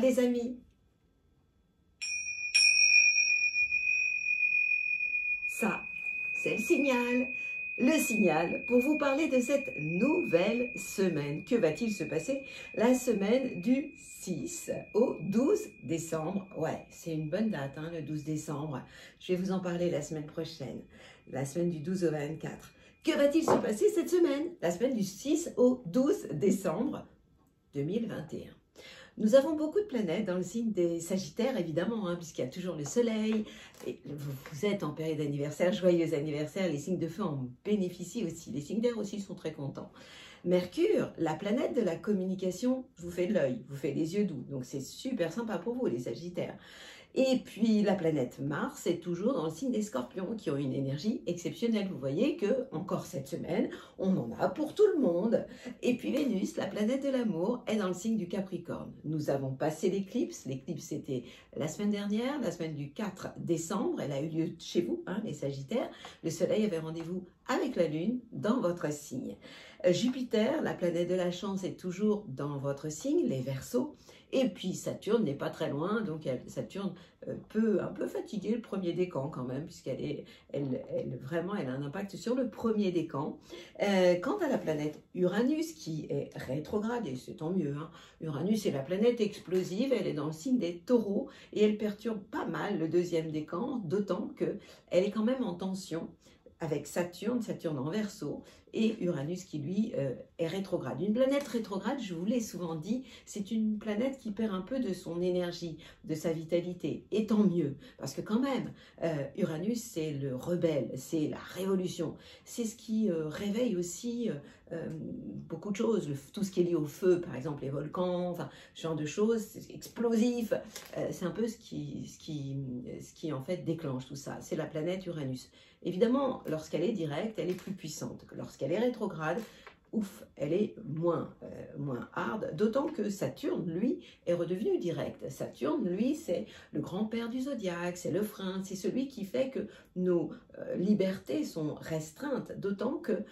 les amis, ça, c'est le signal pour vous parler de cette nouvelle semaine. Que va-t-il se passer la semaine du 6 au 12 décembre? Ouais, c'est une bonne date, hein, le 12 décembre. Je vais vous en parler la semaine prochaine, la semaine du 12 au 24. Que va-t-il se passer cette semaine? La semaine du 6 au 12 décembre 2021. Nous avons beaucoup de planètes dans le signe des Sagittaires, évidemment, hein, puisqu'il y a toujours le Soleil. Et vous êtes en période d'anniversaire, joyeux anniversaire. Les signes de feu en bénéficient aussi. Les signes d'air aussi sont très contents. Mercure, la planète de la communication, vous fait de l'œil, vous fait des yeux doux. Donc c'est super sympa pour vous, les Sagittaires. Et puis la planète Mars est toujours dans le signe des Scorpions qui ont une énergie exceptionnelle. Vous voyez que encore cette semaine, on en a pour tout le monde. Et puis Vénus, la planète de l'amour, est dans le signe du Capricorne. Nous avons passé l'éclipse. L'éclipse c'était la semaine dernière, la semaine du 4 décembre. Elle a eu lieu chez vous, hein, les Sagittaires. Le Soleil avait rendez-vous avec la Lune dans votre signe. Jupiter, la planète de la chance, est toujours dans votre signe, les Verseaux. Et puis Saturne n'est pas très loin, donc Saturne peut un peu fatiguer le premier décan quand même, puisqu'elle vraiment elle a un impact sur le premier décan. Quant à la planète Uranus, qui est rétrograde, et c'est tant mieux, hein. Uranus est la planète explosive, elle est dans le signe des Taureaux, et elle perturbe pas mal le deuxième décan, d'autant qu'elle est quand même en tension avec Saturne en Verseau, et Uranus qui lui est rétrograde. Une planète rétrograde, je vous l'ai souvent dit, c'est une planète qui perd un peu de son énergie, de sa vitalité, et tant mieux, parce que quand même, Uranus c'est le rebelle, c'est la révolution, c'est ce qui réveille aussi beaucoup de choses, tout ce qui est lié au feu, par exemple les volcans, enfin ce genre de choses, c'est explosif, c'est un peu ce qui en fait déclenche tout ça, c'est la planète Uranus. Évidemment, lorsqu'elle est directe, elle est plus puissante que lorsqu'elle est rétrograde. Ouf, elle est moins hard, d'autant que Saturne, lui, est redevenu direct. Saturne, lui, c'est le grand-père du zodiaque, c'est le frein, c'est celui qui fait que nos libertés sont restreintes, d'autant que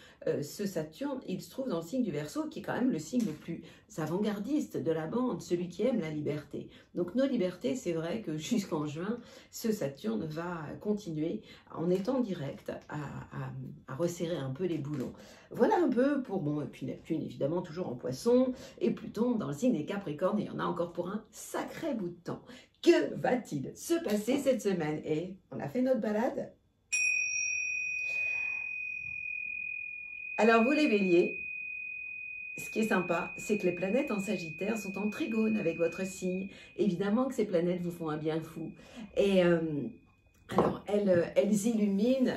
ce Saturne, il se trouve dans le signe du Verseau, qui est quand même le signe le plus avant-gardiste de la bande, celui qui aime la liberté. Donc nos libertés, c'est vrai que jusqu'en juin, ce Saturne va continuer en étant direct à resserrer un peu les boulons. Voilà un peu pour, bon, et puis Neptune évidemment toujours en Poisson, et Pluton dans le signe des Capricornes, et il y en a encore pour un sacré bout de temps. Que va-t-il se passer cette semaine? Et on a fait notre balade. Alors vous les Béliers, ce qui est sympa, c'est que les planètes en Sagittaire sont en trigone avec votre signe. Évidemment que ces planètes vous font un bien fou. Et alors, elles illuminent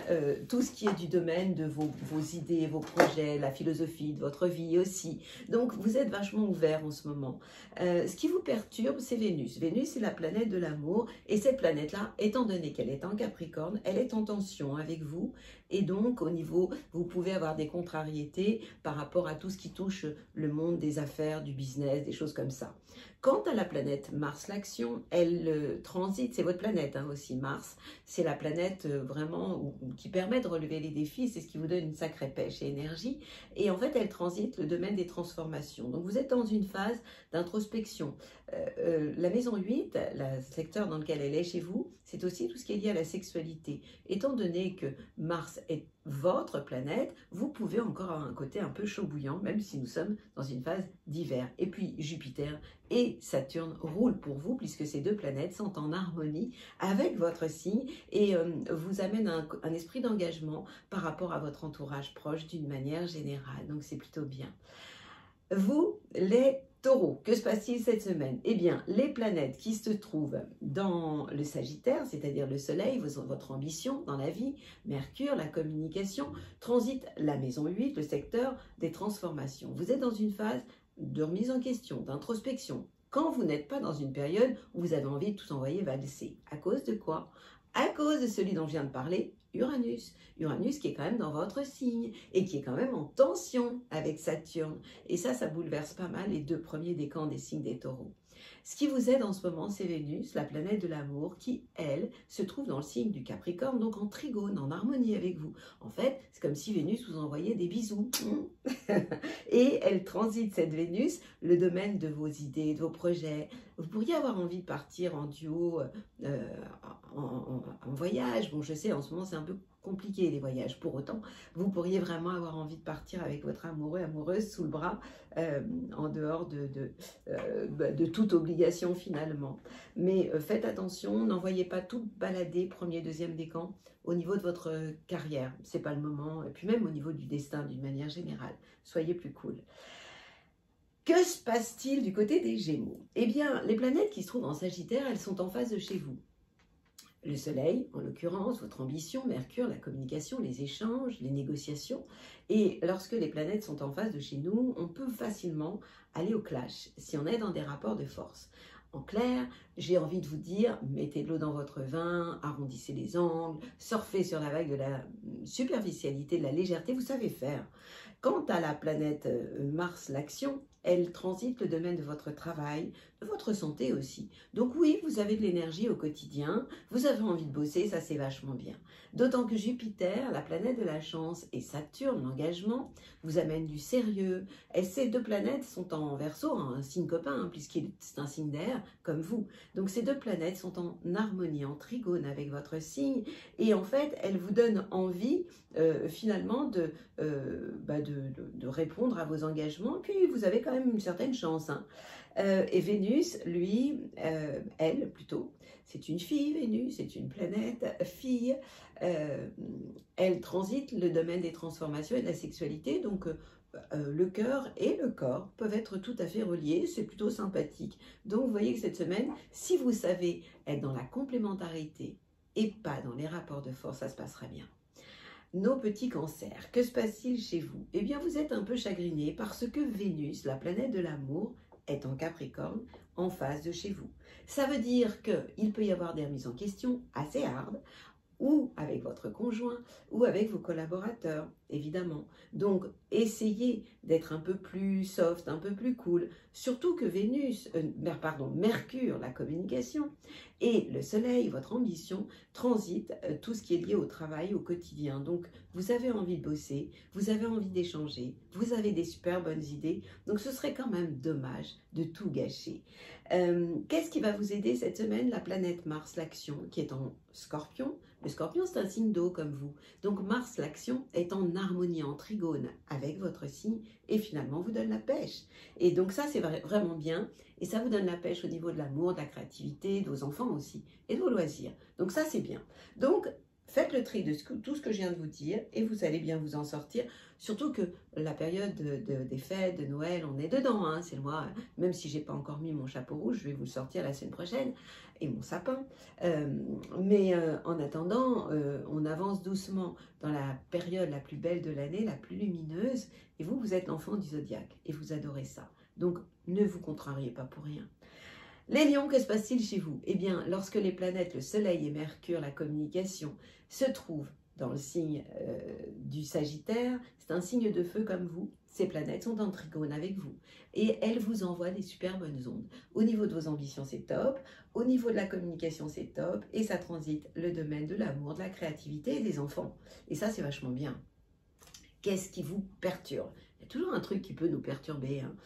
tout ce qui est du domaine de vos idées, vos projets, la philosophie de votre vie aussi. Donc, vous êtes vachement ouvert en ce moment. Ce qui vous perturbe, c'est Vénus. Vénus, c'est la planète de l'amour. Et cette planète-là, étant donné qu'elle est en Capricorne, elle est en tension avec vous. Et donc, au niveau, vous pouvez avoir des contrariétés par rapport à tout ce qui touche le monde des affaires, du business, des choses comme ça. Quant à la planète Mars, l'action, elle transite, c'est votre planète hein, aussi, Mars. C'est la planète vraiment qui permet de relever les défis, c'est ce qui vous donne une sacrée pêche et énergie. Et en fait, elle transite le domaine des transformations. Donc, vous êtes dans une phase d'introspection. La maison 8, le secteur dans lequel elle est chez vous, c'est aussi tout ce qui est lié à la sexualité. Étant donné que Mars est votre planète, vous pouvez encore avoir un côté un peu chaud bouillant, même si nous sommes dans une phase d'hiver. Et puis Jupiter et Saturne roulent pour vous, puisque ces deux planètes sont en harmonie avec votre signe et vous amènent un esprit d'engagement par rapport à votre entourage proche d'une manière générale. Donc c'est plutôt bien. Vous, les Taureaux, que se passe-t-il cette semaine? Eh bien, les planètes qui se trouvent dans le Sagittaire, c'est-à-dire le Soleil, votre ambition dans la vie, Mercure, la communication, transitent la maison 8, le secteur des transformations. Vous êtes dans une phase de remise en question, d'introspection, quand vous n'êtes pas dans une période où vous avez envie de tout envoyer valser. À cause de quoi? À cause de celui dont je viens de parler, Uranus. Uranus qui est quand même dans votre signe et qui est quand même en tension avec Saturne. Et ça bouleverse pas mal les deux premiers décans des signes des Taureaux. Ce qui vous aide en ce moment, c'est Vénus, la planète de l'amour, qui, elle, se trouve dans le signe du Capricorne, donc en trigone, en harmonie avec vous. En fait, c'est comme si Vénus vous envoyait des bisous. Et elle transite, cette Vénus, le domaine de vos idées, de vos projets. Vous pourriez avoir envie de partir en duo, en voyage. Bon, je sais, en ce moment, c'est un peu compliqué les voyages. Pour autant, vous pourriez vraiment avoir envie de partir avec votre amoureux, amoureuse sous le bras, en dehors de toute obligation finalement. Mais faites attention, n'envoyez pas tout balader, premier, deuxième décan, au niveau de votre carrière. C'est pas le moment. Et puis même au niveau du destin d'une manière générale. Soyez plus cool. Que se passe-t-il du côté des Gémeaux? Eh bien, les planètes qui se trouvent en Sagittaire, elles sont en face de chez vous. Le Soleil, en l'occurrence, votre ambition, Mercure, la communication, les échanges, les négociations. Et lorsque les planètes sont en face de chez nous, on peut facilement aller au clash si on est dans des rapports de force. En clair, j'ai envie de vous dire, mettez de l'eau dans votre vin, arrondissez les angles, surfez sur la vague de la superficialité, de la légèreté, vous savez faire. Quant à la planète Mars, l'action, elle transite le domaine de votre travail, de votre santé aussi. Donc oui, vous avez de l'énergie au quotidien, vous avez envie de bosser, ça c'est vachement bien. D'autant que Jupiter, la planète de la chance, et Saturne, l'engagement, vous amènent du sérieux. Et ces deux planètes sont en Verseau, un signe copain, puisqu'il c'est un signe d'air, comme vous. Donc ces deux planètes sont en harmonie, en trigone avec votre signe, et en fait, elles vous donnent envie, finalement, de répondre à vos engagements, puis vous avez quand même une certaine chance. Hein. Et Vénus, lui, elle plutôt, c'est une fille, Vénus, c'est une planète fille, elle transite le domaine des transformations et de la sexualité, donc le cœur et le corps peuvent être tout à fait reliés, c'est plutôt sympathique. Donc vous voyez que cette semaine, si vous savez être dans la complémentarité et pas dans les rapports de force, ça se passera bien. Nos petits cancers, que se passe-t-il chez vous? Eh bien, vous êtes un peu chagrinés parce que Vénus, la planète de l'amour, est en Capricorne, en face de chez vous. Ça veut dire qu'il peut y avoir des remises en question assez hardes, ou avec votre conjoint, ou avec vos collaborateurs, évidemment. Donc, essayez d'être un peu plus soft, un peu plus cool, surtout que Mercure, la communication, et le Soleil, votre ambition, transite tout ce qui est lié au travail, au quotidien. Donc, vous avez envie de bosser, vous avez envie d'échanger, vous avez des super bonnes idées, donc ce serait quand même dommage de tout gâcher. Qu'est-ce qui va vous aider cette semaine? La planète Mars, l'action, qui est en Scorpion. Le Scorpion, c'est un signe d'eau comme vous. Donc Mars, l'action, est en harmonie, en trigone avec votre signe et finalement vous donne la pêche. Et donc ça, c'est vraiment bien. Et ça vous donne la pêche au niveau de l'amour, de la créativité, de vos enfants aussi et de vos loisirs. Donc ça, c'est bien. Donc, faites le tri de tout ce que je viens de vous dire et vous allez bien vous en sortir. Surtout que la période des fêtes, de Noël, on est dedans. Hein, c'est le mois, même si j'ai pas encore mis mon chapeau rouge, je vais vous le sortir la semaine prochaine, et mon sapin. En attendant, on avance doucement dans la période la plus belle de l'année, la plus lumineuse. Et vous, vous êtes l'enfant du zodiaque et vous adorez ça. Donc, ne vous contrariez pas pour rien. Les lions, que se passe-t-il chez vous? Eh bien, lorsque les planètes, le Soleil et Mercure, la communication, se trouvent dans le signe du Sagittaire, c'est un signe de feu comme vous, ces planètes sont en trigone avec vous et elles vous envoient des super bonnes ondes. Au niveau de vos ambitions, c'est top, au niveau de la communication, c'est top, et ça transite le domaine de l'amour, de la créativité et des enfants. Et ça, c'est vachement bien. Qu'est-ce qui vous perturbe? Il y a toujours un truc qui peut nous perturber. Hein.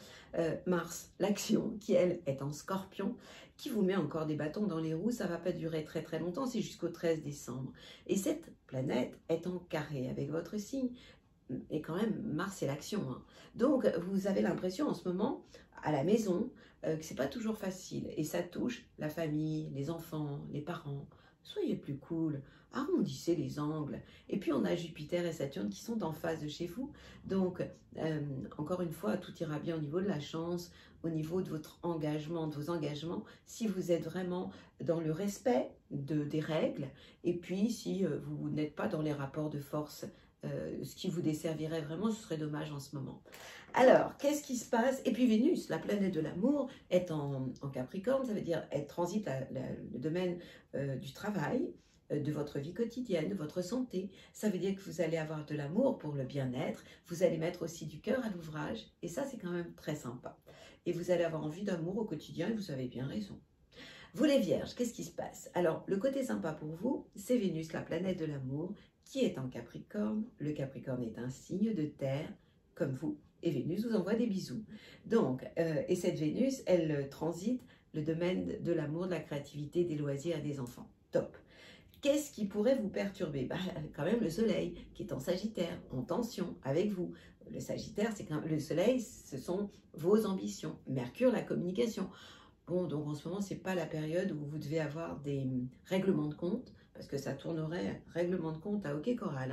Mars, l'action, qui elle est en Scorpion, qui vous met encore des bâtons dans les roues, ça ne va pas durer très très longtemps, c'est jusqu'au 13 décembre. Et cette planète est en carré avec votre signe, et quand même, Mars c'est l'action. Hein. Donc vous avez l'impression en ce moment, à la maison, que c'est pas toujours facile, et ça touche la famille, les enfants, les parents. Soyez plus cool, arrondissez les angles. Et puis on a Jupiter et Saturne qui sont en face de chez vous. Donc, encore une fois, tout ira bien au niveau de la chance, au niveau de votre engagement, de vos engagements, si vous êtes vraiment dans le respect des règles, et puis si vous n'êtes pas dans les rapports de force, ce qui vous desservirait vraiment, ce serait dommage en ce moment. Alors, qu'est-ce qui se passe? Et puis Vénus, la planète de l'amour, est en Capricorne, ça veut dire elle transite le domaine du travail, de votre vie quotidienne, de votre santé. Ça veut dire que vous allez avoir de l'amour pour le bien-être, vous allez mettre aussi du cœur à l'ouvrage, et ça c'est quand même très sympa. Et vous allez avoir envie d'amour au quotidien, et vous avez bien raison. Vous les vierges, qu'est-ce qui se passe? Alors, le côté sympa pour vous, c'est Vénus, la planète de l'amour, qui est en Capricorne. Le Capricorne est un signe de terre, comme vous, et Vénus vous envoie des bisous. Donc, et cette Vénus, elle transite le domaine de l'amour, de la créativité, des loisirs et des enfants. Top. Qu'est-ce qui pourrait vous perturber? Quand même le soleil, qui est en Sagittaire, en tension avec vous. Le Sagittaire, c'est quand le soleil, ce sont vos ambitions. Mercure, la communication. Bon, donc en ce moment, c'est pas la période où vous devez avoir des règlements de compte, parce que ça tournerait règlement de compte à hockey choral.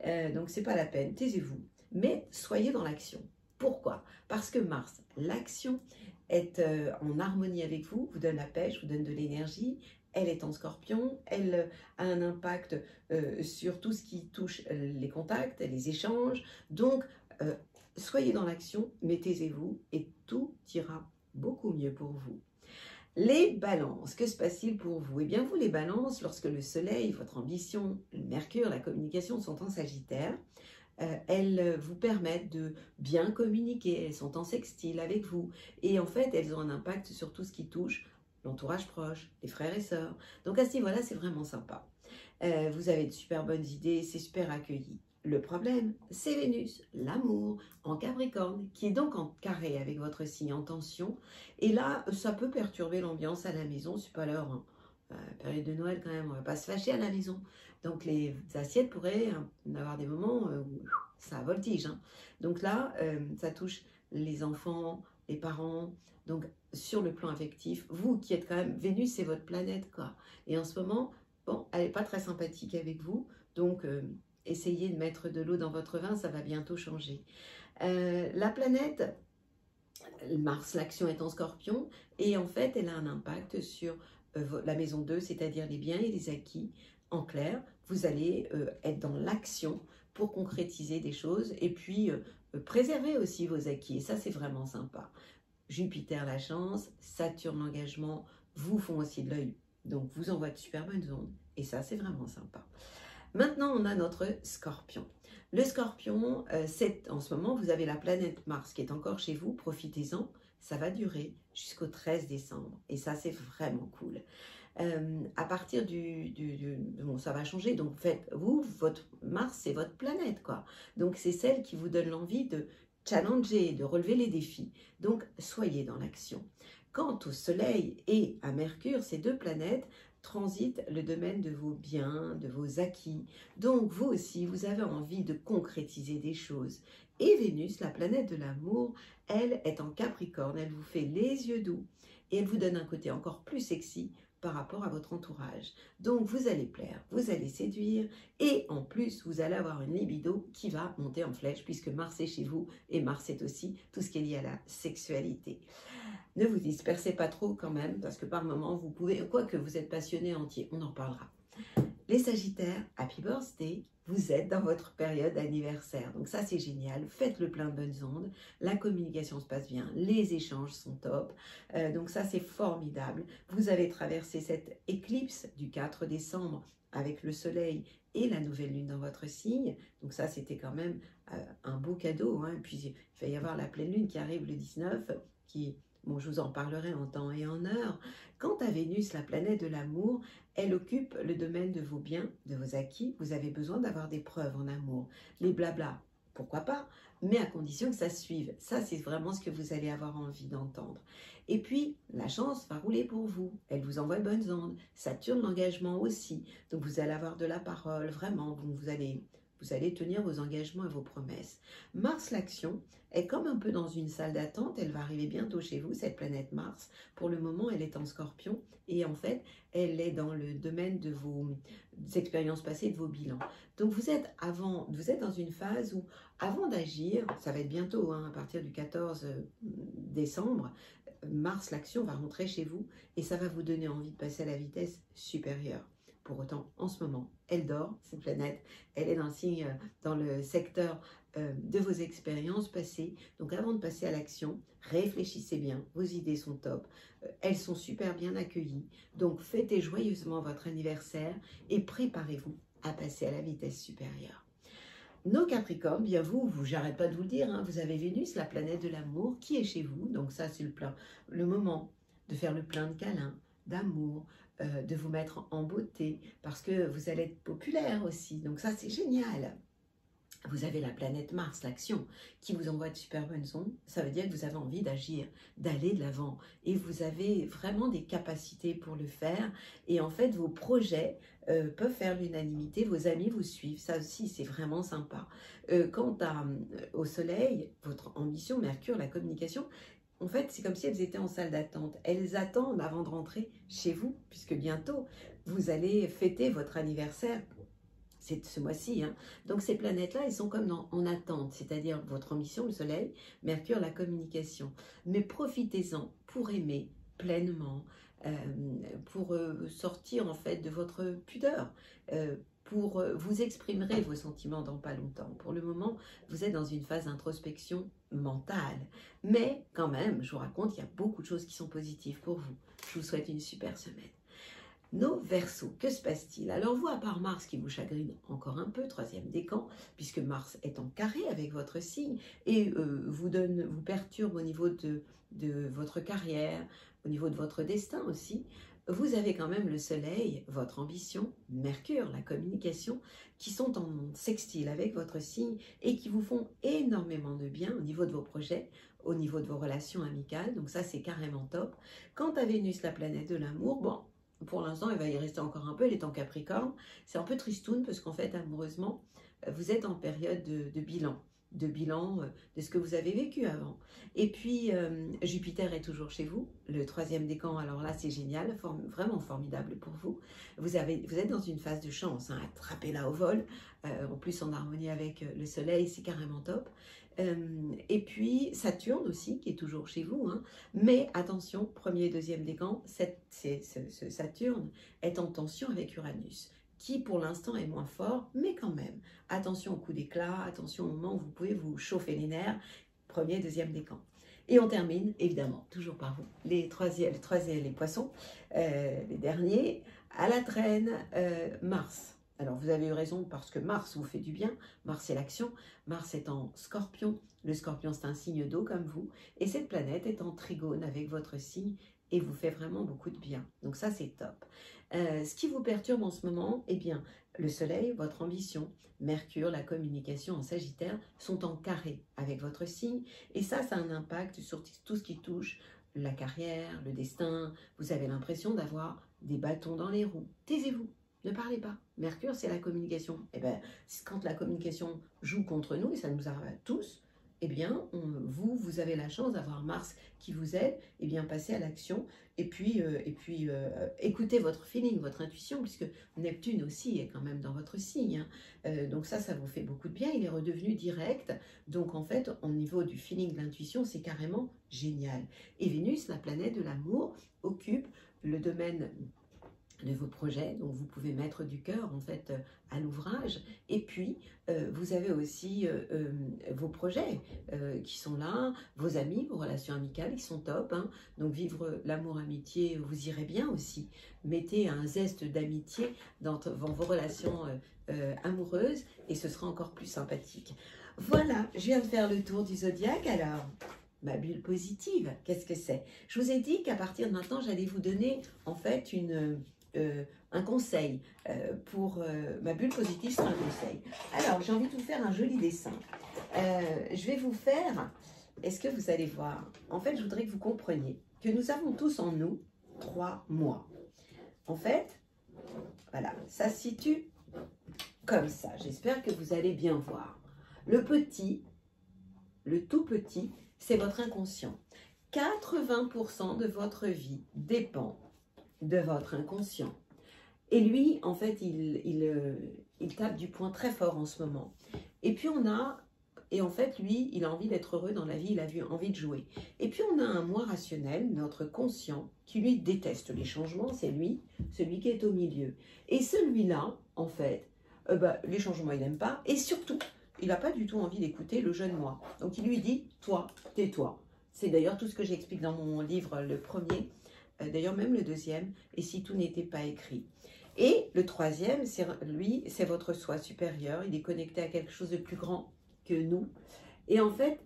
Hein. Donc c'est pas la peine, taisez-vous. Mais soyez dans l'action. Pourquoi? Parce que Mars, l'action est en harmonie avec vous, vous donne la pêche, vous donne de l'énergie. Elle est en Scorpion, elle a un impact sur tout ce qui touche les contacts, les échanges. Donc, soyez dans l'action, mais taisez-vous et tout ira beaucoup mieux pour vous. Les balances, que se passe-t-il pour vous? Eh bien, vous les balances, lorsque le soleil, votre ambition, le mercure, la communication sont en Sagittaire, elles vous permettent de bien communiquer, elles sont en sextile avec vous. Et en fait, elles ont un impact sur tout ce qui touche l'entourage proche, les frères et sœurs. Donc à ce niveau-là, c'est vraiment sympa. Vous avez de super bonnes idées, c'est super accueilli. Le problème, c'est Vénus, l'amour, en Capricorne, qui est donc en carré avec votre signe en tension. Et là, ça peut perturber l'ambiance à la maison, c'est pas l'heure. Hein. Période de Noël quand même, on va pas se fâcher à la maison. Donc les assiettes pourraient avoir des moments où ça voltige. Hein. Donc là, ça touche les enfants, les parents. Donc sur le plan affectif, vous qui êtes quand même, Vénus c'est votre planète quoi. Et en ce moment, bon, elle n'est pas très sympathique avec vous. Donc essayez de mettre de l'eau dans votre vin, ça va bientôt changer. La planète, Mars, l'action est en Scorpion, et en fait, elle a un impact sur la maison 2, c'est-à-dire les biens et les acquis. En clair, vous allez être dans l'action pour concrétiser des choses, et puis préserver aussi vos acquis, et ça, c'est vraiment sympa. Jupiter, la chance, Saturne, l'engagement, vous font aussi de l'œil, donc vous envoie de super bonnes ondes, et ça, c'est vraiment sympa. Maintenant, on a notre Scorpion. Le Scorpion, en ce moment, vous avez la planète Mars qui est encore chez vous. Profitez-en. Ça va durer jusqu'au 13 décembre. Et ça, c'est vraiment cool. À partir bon, ça va changer. Donc, votre Mars, c'est votre planète, quoi. Donc, c'est celle qui vous donne l'envie de challenger, de relever les défis. Donc, soyez dans l'action. Quant au Soleil et à Mercure, ces deux planètes transitent le domaine de vos biens, de vos acquis. Donc, vous aussi, vous avez envie de concrétiser des choses. Et Vénus, la planète de l'amour, elle est en Capricorne. Elle vous fait les yeux doux et elle vous donne un côté encore plus sexy par rapport à votre entourage. Donc, vous allez plaire, vous allez séduire et en plus, vous allez avoir une libido qui va monter en flèche puisque Mars est chez vous et Mars est aussi tout ce qui est lié à la sexualité. Ne vous dispersez pas trop quand même, parce que par moment, vous pouvez, quoique vous êtes passionné entier, on en reparlera. Les Sagittaires, happy birthday, vous êtes dans votre période d'anniversaire. Donc ça, c'est génial. Faites le plein de bonnes ondes. La communication se passe bien. Les échanges sont top. Donc ça, c'est formidable. Vous avez traversé cette éclipse du 4 décembre avec le soleil et la nouvelle lune dans votre signe. Donc ça, c'était quand même un beau cadeau. Hein. Puis il va y avoir la pleine lune qui arrive le 19, qui... Bon, je vous en parlerai en temps et en heure. Quant à Vénus, la planète de l'amour, elle occupe le domaine de vos biens, de vos acquis. Vous avez besoin d'avoir des preuves en amour. Les blabla, pourquoi pas, mais à condition que ça suive. Ça, c'est vraiment ce que vous allez avoir envie d'entendre. Et puis, la chance va rouler pour vous. Elle vous envoie bonnes ondes. Saturne, l'engagement aussi. Donc, vous allez avoir de la parole, vraiment. Vous allez tenir vos engagements et vos promesses. Mars, l'action, est comme un peu dans une salle d'attente. Elle va arriver bientôt chez vous, cette planète Mars. Pour le moment, elle est en Scorpion. Et en fait, elle est dans le domaine de vos expériences passées, de vos bilans. Donc, vous êtes dans une phase où, avant d'agir, ça va être bientôt, hein, à partir du 14 décembre, Mars, l'action, va rentrer chez vous et ça va vous donner envie de passer à la vitesse supérieure. Pour autant, en ce moment, elle dort, cette planète, elle est dans le signe, dans le secteur de vos expériences passées. Donc avant de passer à l'action, réfléchissez bien, vos idées sont top, elles sont super bien accueillies. Donc fêtez joyeusement votre anniversaire et préparez-vous à passer à la vitesse supérieure. Nos Capricornes, bien j'arrête pas de vous le dire, hein, vous avez Vénus, la planète de l'amour, qui est chez vous. Donc ça, c'est le moment de faire le plein de câlins, d'amour, de vous mettre en beauté, parce que vous allez être populaire aussi. Donc ça, c'est génial. Vous avez la planète Mars, l'action, qui vous envoie de super bonnes ondes. Ça veut dire que vous avez envie d'agir, d'aller de l'avant. Et vous avez vraiment des capacités pour le faire. Et en fait, vos projets peuvent faire l'unanimité. Vos amis vous suivent. Ça aussi, c'est vraiment sympa. Quant au Soleil, votre ambition, Mercure, la communication, en fait, c'est comme si elles étaient en salle d'attente. Elles attendent avant de rentrer chez vous, puisque bientôt, vous allez fêter votre anniversaire. C'est ce mois-ci, hein. Donc ces planètes-là, elles sont comme en attente, c'est-à-dire votre ambition, le Soleil, Mercure, la communication. Mais profitez-en pour aimer pleinement, pour sortir en fait de votre pudeur, vous exprimerez vos sentiments dans pas longtemps. Pour le moment, vous êtes dans une phase d'introspection mentale. Mais quand même, je vous raconte, il y a beaucoup de choses qui sont positives pour vous. Je vous souhaite une super semaine. Nos Verseaux, que se passe-t-il? Alors vous, à part Mars qui vous chagrine encore un peu, troisième décan, puisque Mars est en carré avec votre signe et vous perturbe au niveau de votre carrière, au niveau de votre destin aussi, vous avez quand même le Soleil, votre ambition, Mercure, la communication, qui sont en sextile avec votre signe et qui vous font énormément de bien au niveau de vos projets, au niveau de vos relations amicales. Donc ça, c'est carrément top. Quant à Vénus, la planète de l'amour, bon, pour l'instant, elle va y rester encore un peu, elle est en Capricorne. C'est un peu tristoun parce qu'en fait, amoureusement, vous êtes en période de bilan de ce que vous avez vécu avant. Et puis, Jupiter est toujours chez vous, le troisième décan. Alors là, c'est génial, vraiment formidable pour vous. Vous êtes dans une phase de chance, hein, attrapez-la au vol. En plus, en harmonie avec le Soleil, c'est carrément top. Et puis Saturne aussi qui est toujours chez vous, hein. Mais attention, premier et deuxième décan, ce Saturne est en tension avec Uranus qui pour l'instant est moins fort, mais quand même attention au coup d'éclat, attention au moment où vous pouvez vous chauffer les nerfs, premier et deuxième décan. Et on termine évidemment toujours par vous, les poissons, les derniers à la traîne, Mars. Alors, vous avez eu raison parce que Mars vous fait du bien. Mars, c'est l'action. Mars est en Scorpion. Le Scorpion, c'est un signe d'eau comme vous. Et cette planète est en trigone avec votre signe et vous fait vraiment beaucoup de bien. Donc ça, c'est top. Ce qui vous perturbe en ce moment, eh bien, le Soleil, votre ambition, Mercure, la communication en Sagittaire, sont en carré avec votre signe. Et ça a un impact sur tout ce qui touche la carrière, le destin. Vous avez l'impression d'avoir des bâtons dans les roues. Taisez-vous. Ne parlez pas. Mercure, c'est la communication. Et bien, quand la communication joue contre nous, et ça nous arrive à tous, eh bien, vous avez la chance d'avoir Mars qui vous aide, et bien, passer à l'action, et puis écoutez votre feeling, votre intuition, puisque Neptune aussi est quand même dans votre signe, hein. Donc ça vous fait beaucoup de bien, il est redevenu direct, donc en fait, au niveau du feeling, de l'intuition, c'est carrément génial. Et Vénus, la planète de l'amour, occupe le domaine de vos projets, donc vous pouvez mettre du cœur en fait à l'ouvrage. Et puis vous avez aussi vos projets qui sont là, vos amis, vos relations amicales qui sont top, hein. Donc vivre l'amour amitié, vous irez bien aussi. Mettez un zeste d'amitié dans vos relations amoureuses et ce sera encore plus sympathique. Voilà, je viens de faire le tour du zodiaque. Alors, ma bulle positive, qu'est-ce que c'est? Je vous ai dit qu'à partir de maintenant, j'allais vous donner en fait un conseil pour ma bulle positive, c'est un conseil. Alors, j'ai envie de vous faire un joli dessin. Je vais vous faire, est-ce que vous allez voir? En fait, je voudrais que vous compreniez que nous avons tous en nous 3 mois. En fait, voilà, ça se situe comme ça. J'espère que vous allez bien voir. Le tout petit, c'est votre inconscient. 80% de votre vie dépend de votre inconscient. Et lui, en fait, il tape du poing très fort en ce moment. Et puis, on a Et en fait, lui, il a envie d'être heureux dans la vie, il a envie de jouer. Et puis, on a un moi rationnel, notre conscient, qui lui déteste les changements, c'est lui, celui qui est au milieu. Et celui-là, en fait, les changements, il n'aime pas. Et surtout, il n'a pas du tout envie d'écouter le jeune moi. Donc, il lui dit, toi, tais-toi. C'est d'ailleurs tout ce que j'explique dans mon livre, le premier, d'ailleurs même le deuxième, et si tout n'était pas écrit. Et le troisième, lui, c'est votre soi supérieur, il est connecté à quelque chose de plus grand que nous. Et en fait,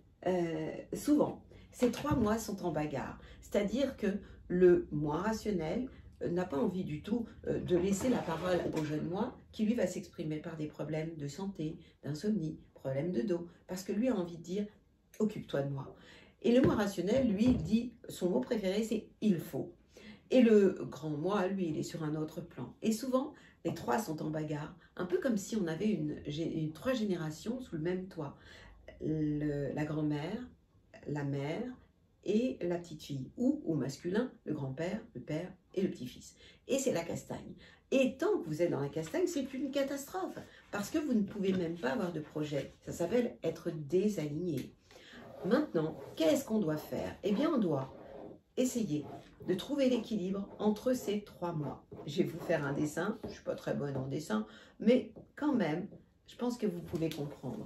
souvent, ces trois moi sont en bagarre. C'est-à-dire que le moi rationnel n'a pas envie du tout de laisser la parole au jeune moi, qui lui va s'exprimer par des problèmes de santé, d'insomnie, problèmes de dos, parce que lui a envie de dire « occupe-toi de moi ». Et le moi rationnel, lui, dit, son mot préféré, c'est « il faut ». Et le grand moi, lui, il est sur un autre plan. Et souvent, les trois sont en bagarre, un peu comme si on avait trois générations sous le même toit. La grand-mère, la mère et la petite fille, ou au masculin, le grand-père, le père et le petit-fils. Et c'est la castagne. Et tant que vous êtes dans la castagne, c'est une catastrophe, parce que vous ne pouvez même pas avoir de projet. Ça s'appelle être désaligné. Maintenant, qu'est-ce qu'on doit faire? Eh bien, on doit essayer de trouver l'équilibre entre ces trois mois. Je vais vous faire un dessin, je ne suis pas très bonne en dessin, mais quand même, je pense que vous pouvez comprendre.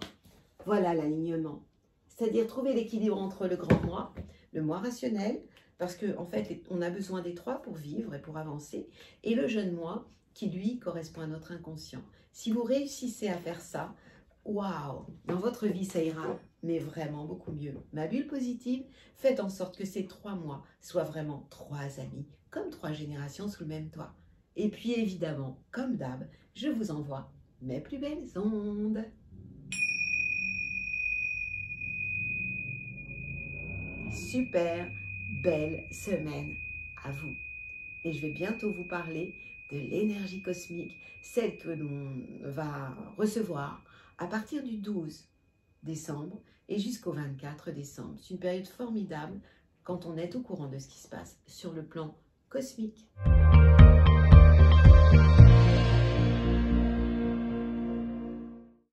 Voilà l'alignement. C'est-à-dire trouver l'équilibre entre le grand moi, le moi rationnel, parce qu'en fait, on a besoin des trois pour vivre et pour avancer, et le jeune moi qui, lui, correspond à notre inconscient. Si vous réussissez à faire ça, waouh, dans votre vie, ça ira, mais vraiment beaucoup mieux. Ma bulle positive, faites en sorte que ces trois mois soient vraiment trois amis, comme trois générations sous le même toit. Et puis évidemment, comme d'hab, je vous envoie mes plus belles ondes. Super belle semaine à vous. Et je vais bientôt vous parler de l'énergie cosmique, celle que l'on va recevoir à partir du 12 décembre et jusqu'au 24 décembre. C'est une période formidable quand on est au courant de ce qui se passe sur le plan cosmique.